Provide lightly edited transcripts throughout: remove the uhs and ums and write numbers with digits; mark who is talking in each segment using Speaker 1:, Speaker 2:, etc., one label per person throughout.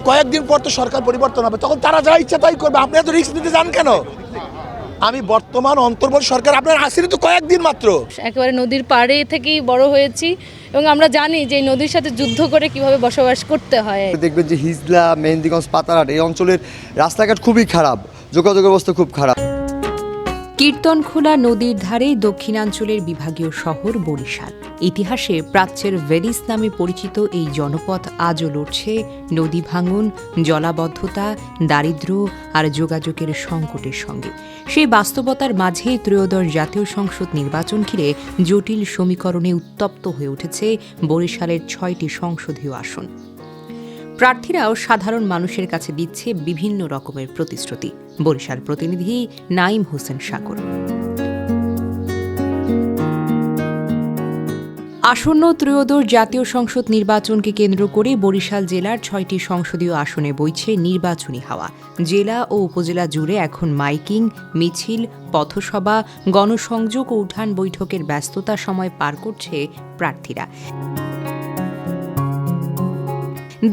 Speaker 1: কয়েকদিন পর তো সরকার পরিবর্তন হবে, তখন তারা যা ইচ্ছা তাই করবে। আপনি এত রিস্ক নিতে যান কেন? আমি বর্তমান অন্তর্বর্তী সরকার, আপনার আসেনি তো কয়েকদিন মাত্র।
Speaker 2: একেবারে নদীর পাড়ে থেকেই বড় হয়েছি এবং আমরা জানি যে এই নদীর সাথে যুদ্ধ করে কিভাবে বসবাস করতে হয়।
Speaker 3: দেখবেন যে হিজলা, মেহেন্দিগঞ্জ, পাতারহাট এই অঞ্চলের রাস্তাঘাট খুবই খারাপ, যোগাযোগ ব্যবস্থা খুব খারাপ।
Speaker 4: কীর্তনখোলা নদীর ধারে দক্ষিণাঞ্চলের বিভাগীয় শহর বরিশাল। ইতিহাসে প্রাচ্যের ভেনিস নামে পরিচিত এই জনপদ আজও লড়ছে নদী ভাঙন, জলাবদ্ধতা, দারিদ্র্য আর যোগাযোগের সংকটের সঙ্গে। সেই বাস্তবতার মাঝেই ত্রয়োদশ জাতীয় সংসদ নির্বাচন ঘিরে জটিল সমীকরণে উত্তপ্ত হয়ে উঠেছে বরিশালের 6টি সংসদীয় আসন। প্রার্থীরাও সাধারণ মানুষের কাছে দিচ্ছে বিভিন্ন রকমের প্রতিশ্রুতি। বরিশাল প্রতিনিধি নাইম হোসেন সাগর। আসন্ন ত্রয়োদশ জাতীয় সংসদ নির্বাচনকে কেন্দ্র করে বরিশাল জেলার 6টি সংসদীয় আসনে বইছে নির্বাচনী হাওয়া। জেলা ও উপজেলা জুড়ে এখন মাইকিং, মিছিল, পথসভা, গণসংযোগ ও উঠান বৈঠকের ব্যস্ততা সময় পার করছে প্রার্থীরা।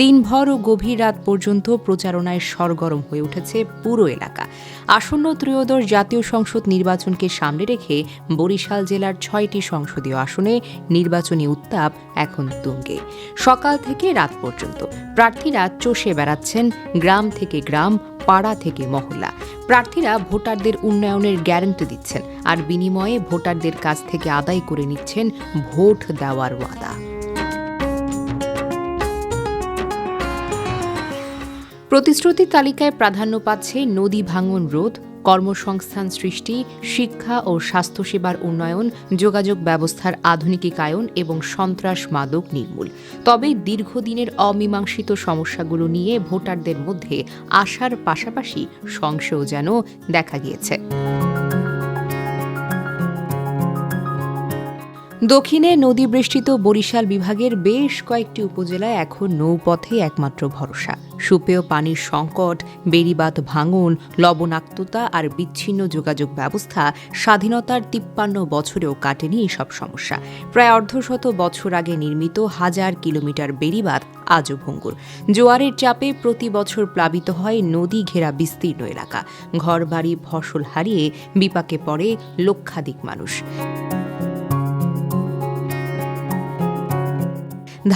Speaker 4: দিনভর ও গভীর রাত পর্যন্ত প্রচারণায় সরগরম হয়ে উঠেছে পুরো এলাকা। আসন্ন ত্রয়োদশ জাতীয় সংসদ নির্বাচনকে সামনে রেখে বরিশাল জেলার 6টি সংসদীয় আসনে নির্বাচনী উত্তাপ এখন তুঙ্গে। সকাল থেকে রাত পর্যন্ত প্রার্থীরা চষে বেড়াচ্ছেন গ্রাম থেকে গ্রাম, পাড়া থেকে মহল্লা। প্রার্থীরা ভোটারদের উন্নয়নের গ্যারান্টি দিচ্ছেন আর বিনিময়ে ভোটারদের কাছ থেকে আদায় করে নিচ্ছেন ভোট দেওয়ার ওয়াদা। প্রতিশ্রুতির তালিকায় প্রাধান্য পাচ্ছে নদী ভাঙন রোধ, কর্মসংস্থান সৃষ্টি, শিক্ষা ও স্বাস্থ্যসেবার উন্নয়ন, যোগাযোগ ব্যবস্থার আধুনিকায়ন এবং সন্ত্রাস মাদক নির্মূল। তবে দীর্ঘদিনের অমীমাংসিত সমস্যাগুলো নিয়ে ভোটারদের মধ্যে আশার পাশাপাশি সংশয়ও যেন দেখা গিয়েছে। দক্ষিণে নদীবেষ্টিত বরিশাল বিভাগের বেশ কয়েকটি উপজেলায় এখন নৌপথে একমাত্র ভরসা। সুপেয় পানির সংকট, বেড়িবাঁধ ভাঙন, লবণাক্ততা আর বিচ্ছিন্ন যোগাযোগ ব্যবস্থা স্বাধীনতার 53 বছরেও কাটেনি এসব সমস্যা। প্রায় অর্ধশত বছর আগে নির্মিত 1000 কিলোমিটার বেড়িবাঁধ আজও ভঙ্গুর। জোয়ারের চাপে প্রতি বছর প্লাবিত হয় নদী ঘেরা বিস্তীর্ণ এলাকা। ঘরবাড়ি, ফসল হারিয়ে বিপাকে পড়ে লক্ষাধিক মানুষ।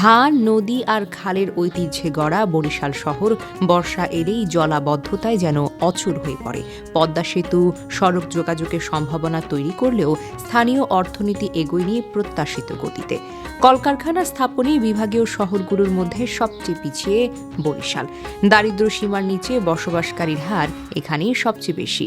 Speaker 4: ধান, নদী আর খালের ঐতিহ্যে গড়া বরিশাল শহর বর্ষা এলেই জলাবদ্ধতায় যেন অচল হয়ে পড়ে। পদ্মা সেতু, সড়ক যোগাযোগের সম্ভাবনা তৈরি করলেও স্থানীয় অর্থনীতি এগোয়নি প্রত্যাশিত গতিতে। কলকারখানা স্থাপনে বিভাগীয় শহরগুলোর মধ্যে সবচেয়ে পিছিয়ে বরিশাল। দারিদ্র্য সীমার নিচে বসবাসকারীর হার এখানেই সবচেয়ে বেশি।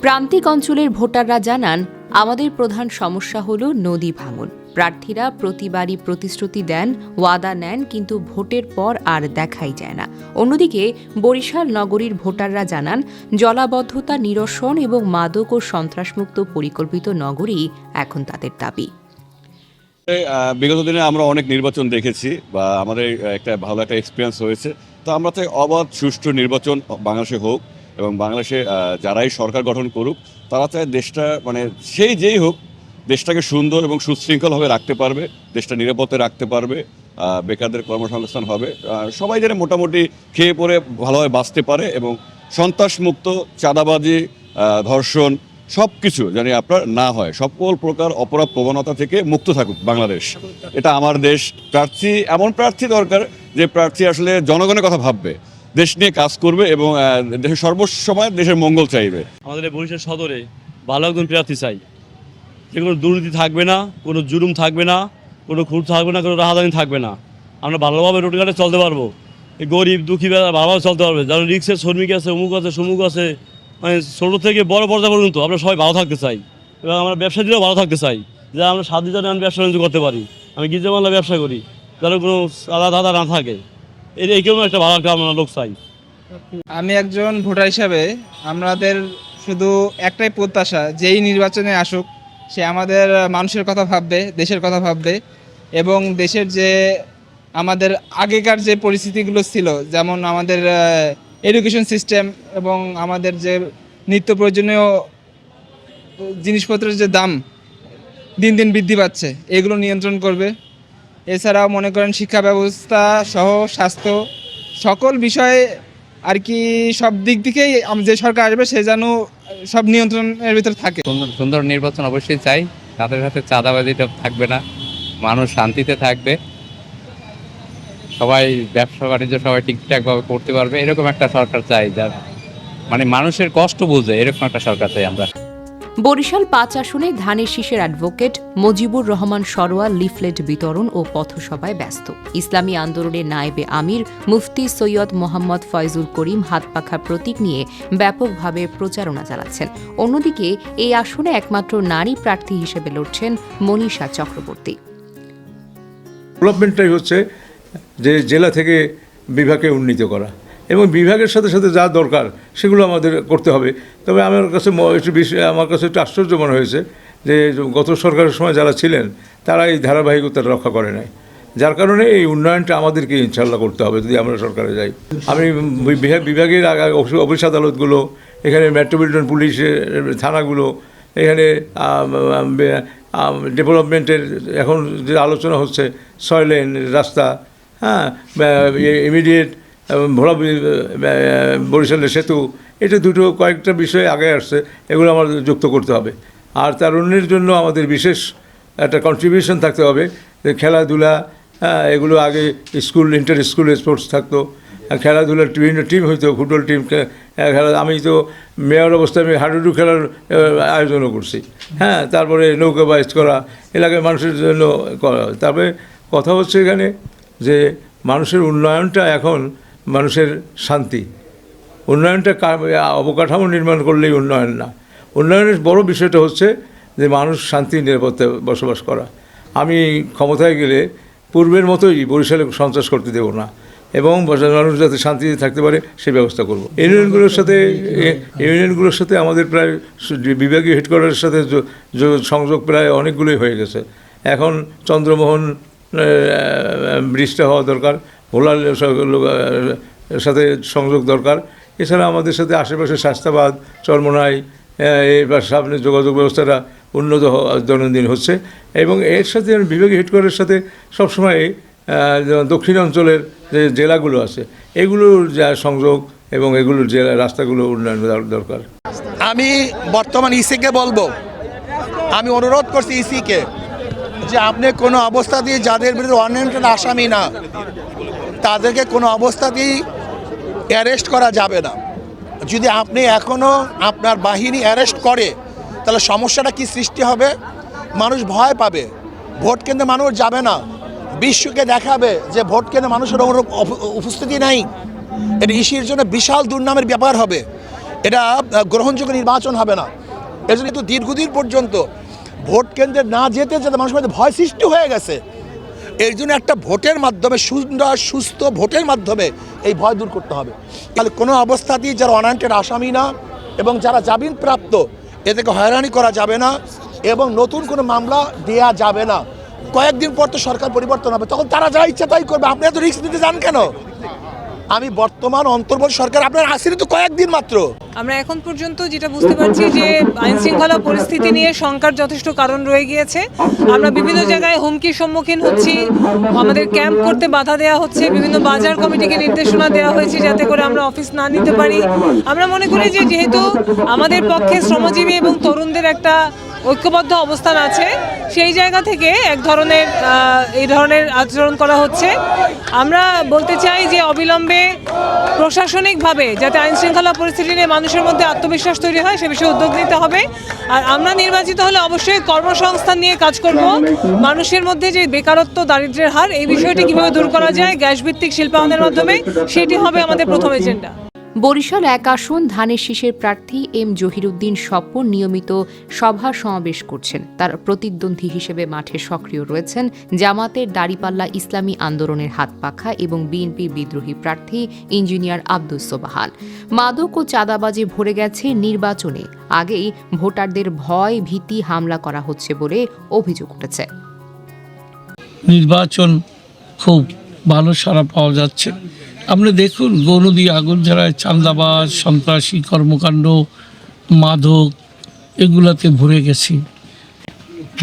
Speaker 4: প্রান্তিক অঞ্চলের ভোটাররা জানান, আমাদের প্রধান সমস্যা হল নদী ভাঙন। প্রার্থীরা প্রতিবারই প্রতিশ্রুতি দেন, ওয়াদা নেন, কিন্তু ভোটের পর আর দেখাই যায় না। অন্যদিকে বরিশাল নগরীর ভোটাররা জানান, জলাবদ্ধতা নিরসন এবং মাদক ও সন্ত্রাসমুক্ত পরিকল্পিত নগরী এখন তাদের দাবি।
Speaker 5: বিগত দিনে আমরা অনেক নির্বাচন দেখেছি বা আমাদের একটা ভালো একটা এক্সপিরিয়েন্স হয়েছে। তো আমরা চাই অবাধ সুষ্ঠু নির্বাচন বাংলাদেশে হোক এবং বাংলাদেশে যারাই সরকার গঠন করুক তারা চায় দেশটা সেই যেই হোক দেশটাকে সুন্দর এবং সুশৃঙ্খলভাবে রাখতে পারবে, দেশটা নিরাপদে রাখতে পারবে, বেকারদের কর্মসংস্থান হবে, সবাই যেন মোটামুটি খেয়ে পরে ভালোভাবে বাঁচতে পারে এবং সন্ত্রাসমুক্ত, চাঁদাবাজি, ধর্ষণ সব কিছু যেন আপনার না হয়, সকল প্রকার অপরাধ প্রবণতা থেকে মুক্ত থাকুক বাংলাদেশ। এটা আমার দেশ। প্রার্থী এমন প্রার্থী দরকার যে প্রার্থী আসলে জনগণের কথা ভাববে, দেশ নিয়ে কাজ করবে এবং দেশের সর্বসময় দেশের মঙ্গল চাইবে।
Speaker 6: আমাদের বরিশাল সদরে ভালো একজন প্রার্থী চাই, যে কোনো দুর্নীতি থাকবে না, কোনো জুলুম থাকবে না, কোনো খুঁট থাকবে না, কোনো রাহাদানি থাকবে না। আমরা ভালোভাবে রোডঘাটে চলতে পারবো, এই গরিব দুঃখী ভালোভাবে চলতে পারবে। যেমন রিক্সের শ্রমিক আছে, অমুক আছে, সমুক আছে, ছোটো থেকে বড় পর্যায়ে পর্যন্ত আমরা সবাই ভালো থাকতে চাই এবং আমরা ব্যবসায়ীরাও ভালো থাকতে চাই, যে আমরা স্বাধীন আমি ব্যবসা বাণিজ্য করতে পারি। আমি গির্জামাল্লা ব্যবসা করি, যেন কোনো আলাদা না থাকে, এই কেউ একটা ভালো একটা আমরা লোক চাই।
Speaker 7: আমি একজন ভোটার হিসাবে আমাদের শুধু একটাই প্রত্যাশা, যেই নির্বাচনে আসুক সে আমাদের মানুষের কথা ভাববে, দেশের কথা ভাববে এবং দেশের যে আমাদের আগেকার যে পরিস্থিতিগুলো ছিল, যেমন আমাদের এডুকেশন সিস্টেম এবং আমাদের যে নিত্য প্রয়োজনীয় জিনিসপত্রের যে দাম দিন দিন বৃদ্ধি পাচ্ছে, এগুলো নিয়ন্ত্রণ করবে এছাড়াও মনে করেন শিক্ষা ব্যবস্থা সহ স্বাস্থ্য সকল বিষয়ে আর কি সব দিক থেকেই যে সরকার আসবে সে যেন সব নিয়ন্ত্রণের ভিতর থাকে।
Speaker 8: সুন্দর সুন্দর নির্বাচন অবশ্যই চাই, তাদের সাথে চাঁদাবাজিটা থাকবে না, মানুষ শান্তিতে থাকবে, সবাই ব্যবসা বাণিজ্য সবাই ঠিকঠাকভাবে করতে পারবে, এরকম একটা সরকার চাই যার মানে মানুষের কষ্ট বুঝে, এরকম একটা সরকার চাই আমরা।
Speaker 4: বরিশাল ৫ আসনে ধানের শীষের অ্যাডভোকেট মুজিবুর রহমান সরোয়ার লিফলেট বিতরণ ও পথসভায় ব্যস্ত। ইসলামী আন্দোলনের নায়েবে আমির মুফতি সৈয়দ মোহাম্মদ ফয়জুল করিম হাতপাখা প্রতীক নিয়ে ব্যাপকভাবে প্রচারণা চালাচ্ছেন। অন্যদিকে এই আসনে একমাত্র নারী প্রার্থী হিসেবে লড়ছেন মনীষা চক্রবর্তী।
Speaker 9: ডেভেলপমেন্টটাই হচ্ছে যে জেলা থেকে বিভাগে উন্নীত করা এবং বিভাগের সাথে সাথে যা দরকার সেগুলো আমাদের করতে হবে। তবে আমার কাছে একটু আশ্চর্য মনে হয়েছে যে গত সরকারের সময় যারা ছিলেন তারা এই ধারাবাহিকতাটা রক্ষা করে নাই, যার কারণে এই উন্নয়নটা আমাদেরকে ইনশাল্লাহ করতে হবে যদি আমরা সরকারে যাই। আমি বিভাগের অফিস আদালতগুলো, এখানে মেট্রোপলিটন পুলিশের থানাগুলো, এখানে ডেভেলপমেন্টের এখন যে আলোচনা হচ্ছে 6 লেন রাস্তা, হ্যাঁ, ইমিডিয়েট ভোলা বরিশালের সেতু, এটা দুটো কয়েকটা বিষয় আগে আসছে, এগুলো আমাদের যুক্ত করতে হবে। আর তারুণ্যের জন্য আমাদের বিশেষ একটা কন্ট্রিবিউশন থাকতে হবে, খেলাধুলা, এগুলো আগে স্কুল ইন্টার স্কুল স্পোর্টস থাকতো, খেলাধুলার বিভিন্ন টিম হইতো, ফুটবল টিম খেলা। আমি তো মেয়র অবস্থায় আমি হাডুডু খেলার আয়োজনও করছি, হ্যাঁ, তারপরে নৌকা বাইচ করা, এলাকায় মানুষের জন্য করা। তারপরে কথা হচ্ছে এখানে যে মানুষের উন্নয়নটা এখন মানুষের শান্তি, উন্নয়নটা অবকাঠামো নির্মাণ করলেই উন্নয়ন না। উন্নয়নের বড় বিষয়টা হচ্ছে যে মানুষ শান্তি নিরাপত্তায় বসবাস করা। আমি ক্ষমতায় গেলে পূর্বের মতোই বরিশালে সন্ত্রাস করতে দেবো না এবং মানুষ যাতে শান্তিতে থাকতে পারে সেই ব্যবস্থা করব। ইউনিয়নগুলোর সাথে আমাদের প্রায় বিভাগীয় হেডকোয়ার্টারের সাথে সংযোগ প্রায় অনেকগুলোই হয়ে গেছে। এখন চন্দ্রমোহন ব্রিজটা হওয়া দরকার, ভোলার সাথে সংযোগ দরকার। এছাড়া আমাদের সাথে আশেপাশে শাস্তাবাদ, চরমোনাই, এবার সামনে যোগাযোগ ব্যবস্থাটা উন্নত দৈনন্দিন হচ্ছে এবং এর সাথে বিভাগীয় হেডকোয়ার্টারের সাথে সবসময় দক্ষিণ অঞ্চলের যে জেলাগুলো আছে এগুলোর যা সংযোগ এবং এগুলোর জেলা রাস্তাগুলো উন্নয়ন দরকার।
Speaker 1: আমি বর্তমান ইসিকে বলবো, আমি অনুরোধ করছি ইসিকে যে আপনি কোনো অবস্থাতেই যাদের বিরুদ্ধে ওয়ারেন্টেড আসামি না তাদেরকে কোনো অবস্থাতেই অ্যারেস্ট করা যাবে না। যদি আপনি এখনও আপনার বাহিনী অ্যারেস্ট করে তাহলে সমস্যাটা কি সৃষ্টি হবে? মানুষ ভয় পাবে, ভোট কেন্দ্রে মানুষ যাবে না, বিশ্বকে দেখাবে যে ভোট কেন্দ্রে মানুষের উপস্থিতি নাই। এটা ইসির জন্য বিশাল দুর্নামের ব্যাপার হবে, এটা গ্রহণযোগ্য নির্বাচন হবে না। এজন্য কিন্তু দীর্ঘদিন পর্যন্ত ভোট কেন্দ্রে না যেতে যেতে মানুষের মধ্যে ভয় সৃষ্টি হয়ে গেছে। এর জন্য একটা ভোটের মাধ্যমে সুন্দর সুস্থ ভোটের মাধ্যমে এই ভয় দূর করতে হবে। তাহলে কোনো অবস্থাতেই যারা ওয়ারেন্টেড আসামি না এবং যারা জামিন প্রাপ্ত এদেরকে হয়রানি করা যাবে না এবং নতুন কোনো মামলা দেয়া যাবে না। কয়েকদিন পর তো সরকার পরিবর্তন হবে, তখন তারা যা ইচ্ছা তাই করবে। আপনি এত রিস্ক নিতে যান কেন? আমি বর্তমান অন্তর্বর্তী সরকার আপনার আসেনি তো কয়েকদিন মাত্র।
Speaker 10: আমরা এখন পর্যন্ত যেটা বুঝতে পারছি যে আইন শৃঙ্খলা পরিস্থিতি নিয়ে শঙ্কার যথেষ্ট কারণ রয়ে গিয়েছে। আমরা বিভিন্ন জায়গায় হুমকির সম্মুখীন হচ্ছি, আমাদের ক্যাম্প করতে বাধা দেওয়া হচ্ছে, বিভিন্ন বাজার কমিটিকে নির্দেশনা দেওয়া হয়েছে যাতে করে আমরা অফিস না নিতে পারি। আমরা মনে করি যে যেহেতু আমাদের পক্ষে শ্রমজীবী এবং তরুণদের একটা ঐক্যবদ্ধ অবস্থান আছে, সেই জায়গা থেকে এই ধরনের আচরণ করা হচ্ছে। আমরা বলতে চাই যে অবিলম্বে প্রশাসনিকভাবে যাতে আইন শৃঙ্খলা পরিস্থিতি নিয়ে মানুষের মধ্যে আত্মবিশ্বাস তৈরি হয় সে বিষয়ে উদ্যোগ নিতে হবে। আর আমরা নির্বাচিত হলে অবশ্যই কর্মসংস্থান নিয়ে কাজ করব। মানুষের মধ্যে যে বেকারত্ব, দারিদ্র্যের হার, এই বিষয়টি কীভাবে দূর করা যায় গ্যাস ভিত্তিক শিল্পায়নের মাধ্যমে, সেটি হবে আমাদের প্রথম এজেন্ডা।
Speaker 4: বরিশাল ১ আসন ধানের শীষের প্রার্থী এম জহিরুদ্দিন স্বপন নিয়মিত সভা সমাবেশ করছেন। তার প্রতিদ্বন্দ্বী হিসেবে মাঠে সক্রিয় রয়েছেন জামাতের দাড়িপাল্লা ইসলামী আন্দোলনের হাতপাখা এবং বিএনপির বিদ্রোহী প্রার্থী ইঞ্জিনিয়ার আব্দুস সোবাহান। মাদক ও চাঁদাবাজি ভরে গেছে নির্বাচনে, আগেই ভোটারদের ভয় ভীতি হামলা করা হচ্ছে বলে অভিযোগ উঠেছে।
Speaker 11: নির্বাচন খুব ভালো সাড়া পাওয়া যাচ্ছে। আপনি দেখুন গৌনদী আগরঝাড়ায় চাঁদাবাজ, সন্ত্রাসী কর্মকাণ্ড, মাদক এগুলাতে ভরে গেছি।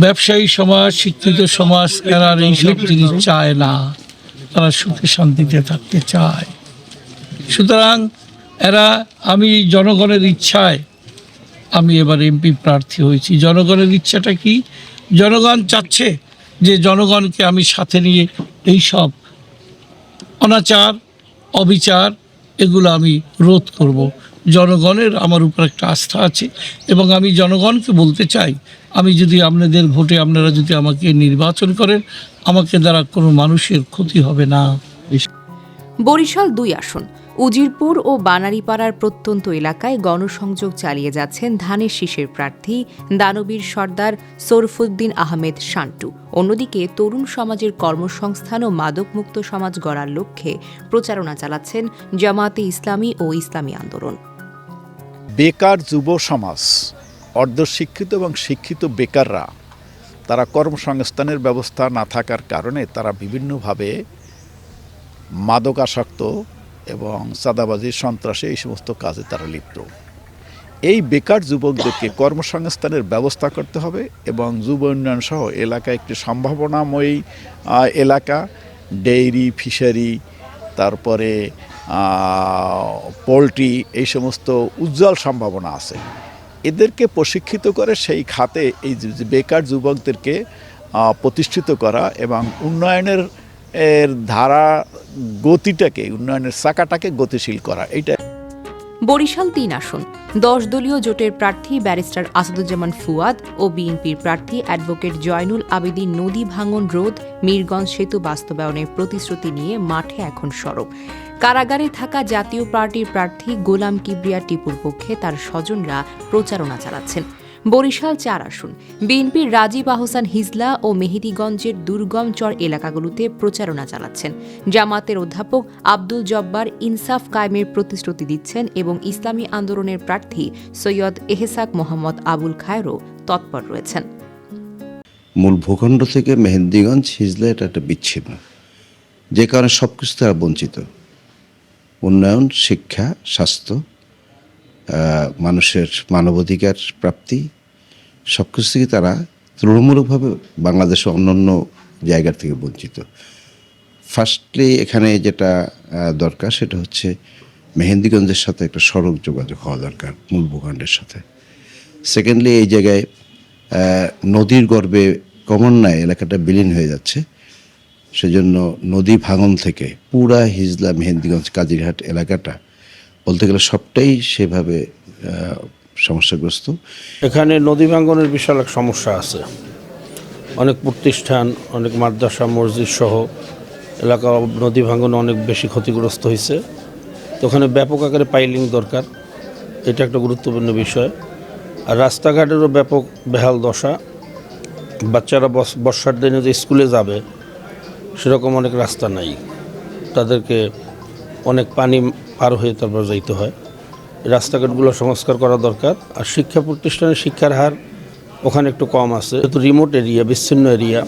Speaker 11: ব্যবসায়ী সমাজ, শিক্ষিত সমাজ এরা আর এইসব জিনিস চায় না, তারা সুখে শান্তিতে থাকতে চায়। সুতরাং আমি জনগণের ইচ্ছায় আমি এবার এমপি প্রার্থী হয়েছি। জনগণের ইচ্ছাটা কি? জনগণ চাচ্ছে যে জনগণকে আমি সাথে নিয়ে এই সব অনাচার, অবিচার এগুলো আমি রোধ করব। জনগণের আমার উপর একটা আস্থা আছে এবং আমি জনগণকে বলতে চাই, আমি যদি আপনাদের ভোটে আপনারা যদি আমাকে নির্বাচন করেন, আমাকে দ্বারা কোনো মানুষের ক্ষতি হবে না।
Speaker 4: বরিশাল 2 আসন উজিরপুর ও বানারীপাড়ার প্রত্যন্ত এলাকায় গণসংযোগ চালিয়ে যাচ্ছেন ধানের শীষের প্রার্থী দানবীর সর্দার সরফুদ্দিন আহমেদ শান্টু। অন্যদিকে তরুণ সমাজের কর্মসংস্থান ও মাদকমুক্ত সমাজ গড়ার লক্ষ্যে প্রচারণা চালাচ্ছেন জামায়াতে ইসলামী ও ইসলামী আন্দোলন।
Speaker 12: বেকার যুব সমাজ, অর্ধশিক্ষিত এবং শিক্ষিত বেকাররা তারা কর্মসংস্থানের ব্যবস্থা না থাকার কারণে তারা বিভিন্নভাবে মাদকাসক্ত এবং চাঁদাবাজি, সন্ত্রাসে এই সমস্ত কাজে তারা লিপ্ত। এই বেকার যুবকদেরকে কর্মসংস্থানের ব্যবস্থা করতে হবে এবং যুব উন্নয়ন সহ এলাকায় একটি সম্ভাবনাময়ী এলাকা, ডেইরি, ফিশারি, তারপরে পোলট্রি, এই সমস্ত উজ্জ্বল সম্ভাবনা আছে। এদেরকে প্রশিক্ষিত করে সেই খাতে এই বেকার যুবকদেরকে প্রতিষ্ঠিত করা এবং উন্নয়নের ধারা গতিটাকে, উন্নয়নের চাকাটাকে গতিশীল করা, এইটা।
Speaker 4: বরিশাল 3 আসন 10 দলীয় জোটের প্রার্থী ব্যারিস্টার আসাদুজ্জামান ফুয়াদ ও বিএনপির প্রার্থী অ্যাডভোকেট জয়নুল আবেদীন নদী ভাঙন রোধ, মিরগঞ্জ সেতু বাস্তবায়নের প্রতিশ্রুতি নিয়ে মাঠে এখন সরব। কারাগারে থাকা জাতীয় পার্টির প্রার্থী গোলাম কিবরিয়া টিপুর পক্ষে তার স্বজনরা প্রচারণা চালাচ্ছেন। বরিশাল 4 আসন বিএনপির রাজীব আহসান হিজলা ও মেহেদীগঞ্জের দুর্গম চর এলাকাগুলোতে প্রচারণা চালাচ্ছেন। জামাতের অধ্যাপক আব্দুল জব্বার ইনসাফ কায়েমের প্রতিশ্রুতি দিচ্ছেন এবং ইসলামী আন্দোলনের প্রার্থী সৈয়দ এহসাক মোহাম্মদ আবুল খায়রও তৎপর রয়েছেন।
Speaker 13: মূল ভূখণ্ড থেকে মেহেন্দিগঞ্জ, হিজলা এটা একটা বিচ্ছিন্ন, যে কারণে সব কিছু তারা বঞ্চিত। উন্নয়ন, শিক্ষা, স্বাস্থ্য, মানুষের মানবাধিকার প্রাপ্তি, সব কিছু থেকে তারা তুলনামূলকভাবে বাংলাদেশের অন্যান্য জায়গার থেকে বঞ্চিত। ফার্স্টলি এখানে যেটা দরকার সেটা হচ্ছে মেহেন্দিগঞ্জের সাথে একটা সড়ক যোগাযোগ হওয়া দরকার মূল ভূখণ্ডের সাথে। সেকেন্ডলি এই জায়গায় নদীর গর্ভে ক্রমান্বয়ে এলাকাটা বিলীন হয়ে যাচ্ছে, সেজন্য নদী ভাঙন থেকে পুরা হিজলা, মেহেন্দিগঞ্জ, কাজিরহাট এলাকাটা বলতে গেলে সবটাই সেভাবে সমস্যাগ্রস্ত।
Speaker 14: এখানে নদী ভাঙনের বিশাল এক সমস্যা আছে। অনেক প্রতিষ্ঠান, অনেক মাদ্রাসা, মসজিদ সহ এলাকা নদী ভাঙনে অনেক বেশি ক্ষতিগ্রস্ত হয়েছে। তো ওখানে ব্যাপক আকারে পাইলিং দরকার, এটা একটা গুরুত্বপূর্ণ বিষয়। আর রাস্তাঘাটেরও ব্যাপক বেহাল দশা। বাচ্চারা বর্ষার দিনে যে স্কুলে যাবে সেরকম অনেক রাস্তা নাই, তাদেরকে অনেক পানি পার হয়ে তারপর যাইতে হয়। রাস্তাঘাটগুলো সংস্কার করা দরকার। আর শিক্ষা প্রতিষ্ঠানের শিক্ষার হার ওখানে একটু কম আছে, যেহেতু রিমোট এরিয়া, বিচ্ছিন্ন এরিয়া,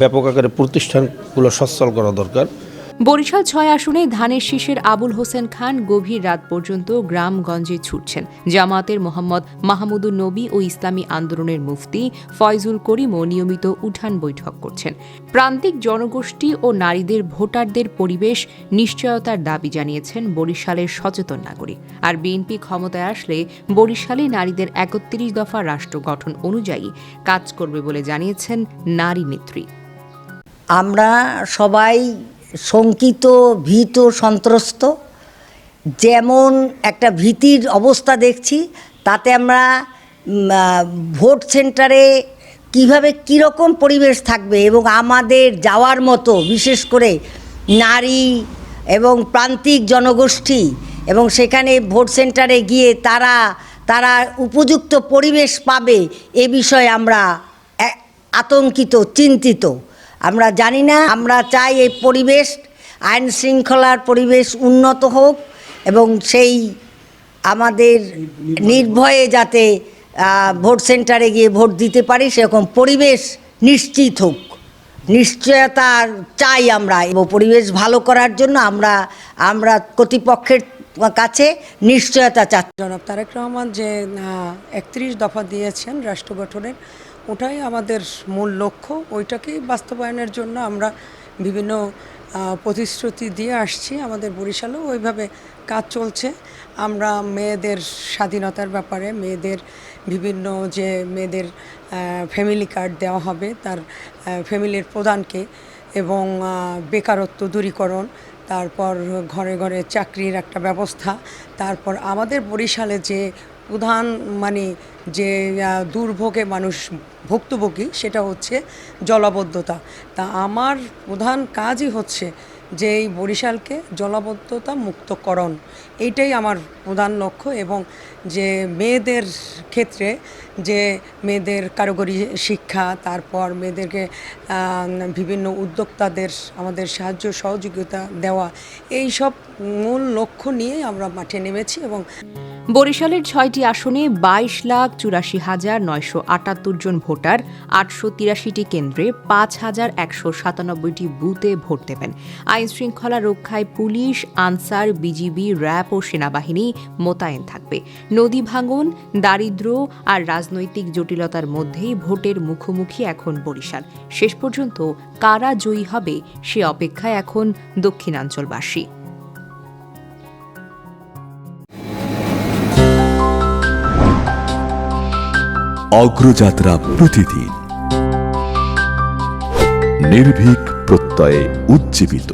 Speaker 14: ব্যাপক আকারে প্রতিষ্ঠানগুলো সচ্ছল করা দরকার।
Speaker 4: বরিশাল 6 আসনে ধানের শীষের আবুল হোসেন খান গভীর রাত পর্যন্ত গ্রামগঞ্জে ছুটছেন। জামাতের মোহাম্মদ মাহমুদুন নবী ও ইসলামী আন্দোলনের মুফতি ফয়জুল করিমও নিয়মিত উঠান বৈঠক করছেন। প্রান্তিক জনগোষ্ঠী ও নারীদের ভোটারদের পরিবেশ নিশ্চয়তার দাবি জানিয়েছেন বরিশালের সচেতন নাগরিক। আর বিএনপি ক্ষমতায় আসলে বরিশালে নারীদের 31 দফা রাষ্ট্র গঠন অনুযায়ী কাজ করবে বলে জানিয়েছেন নারী নেত্রী।
Speaker 15: আমরা সবাই শঙ্কিত, ভীত, সন্ত্রস্ত। যেমন একটা ভীতির অবস্থা দেখছি, তাতে আমরা ভোট সেন্টারে কিভাবে কীরকম পরিবেশ থাকবে এবং আমাদের যাওয়ার মতো বিশেষ করে নারী এবং প্রান্তিক জনগোষ্ঠী এবং সেখানে ভোট সেন্টারে গিয়ে তারা উপযুক্ত পরিবেশ পাবে এ বিষয়ে আমরা আতঙ্কিত, চিন্তিত। আমরা জানি না। আমরা চাই এই পরিবেশ, আইন শৃঙ্খলার পরিবেশ উন্নত হোক এবং সেই আমাদের নির্ভয়ে যাতে ভোট সেন্টারে গিয়ে ভোট দিতে পারি সেরকম পরিবেশ নিশ্চিত হোক। নিশ্চয়তা চাই আমরা, এবং পরিবেশ ভালো করার জন্য আমরা কর্তৃপক্ষের কাছে নিশ্চয়তা চাচ্ছি।
Speaker 16: জনাব তারেক রহমান যে 31 দফা দিয়েছেন রাষ্ট্র গঠনের, ওটাই আমাদের মূল লক্ষ্য। ওইটাকেই বাস্তবায়নের জন্য আমরা বিভিন্ন প্রতিশ্রুতি দিয়ে আসছি। আমাদের বরিশালেও ওইভাবে কাজ চলছে। আমরা মেয়েদের স্বাধীনতার ব্যাপারে, মেয়েদের বিভিন্ন যে মেয়েদের ফ্যামিলি কার্ড দেওয়া হবে তার ফ্যামিলির প্রধানকে, এবং বেকারত্ব দূরীকরণ, তারপর ঘরে ঘরে চাকরির একটা ব্যবস্থা, তারপর আমাদের বরিশালে যে প্রধান মানে যে দুর্ভোগে মানুষ ভুক্তভোগী সেটা হচ্ছে জলাবদ্ধতা। তা আমার প্রধান কাজই হচ্ছে যে এই বরিশালকে জলাবদ্ধতা মুক্তকরণ, এইটাই আমার প্রধান লক্ষ্য। এবং যে মেয়েদের ক্ষেত্রে যে মেয়েদের কারিগরি শিক্ষা, তারপর মেয়েদেরকে বিভিন্ন উদ্যোক্তাদের আমাদের সাহায্য সহযোগিতা দেওয়া, এই সব মূল লক্ষ্য নিয়েই আমরা মাঠে নেমেছি। এবং
Speaker 4: বরিশালের 6টি আসনে 22,84,978 জন ভোটার 883টি কেন্দ্রে 5,197টি বুথে ভোট দেবেন। আইন শৃঙ্খলা রক্ষায় পুলিশ, আনসার, বিজিবি, র্যাব ও সেনাবাহিনী মোতায়েন থাকবে। নদী ভাঙন, দারিদ্র্য আর রাজনৈতিক জটিলতার মধ্যেই ভোটের মুখোমুখি এখন বরিশাল। শেষ পর্যন্ত কারা জয়ী হবে সে অপেক্ষায় এখন দক্ষিণাঞ্চলবাসী।
Speaker 17: অগ্রযাত্রা প্রতিদিন, নির্ভীক প্রত্যয়ে উজ্জীবিত।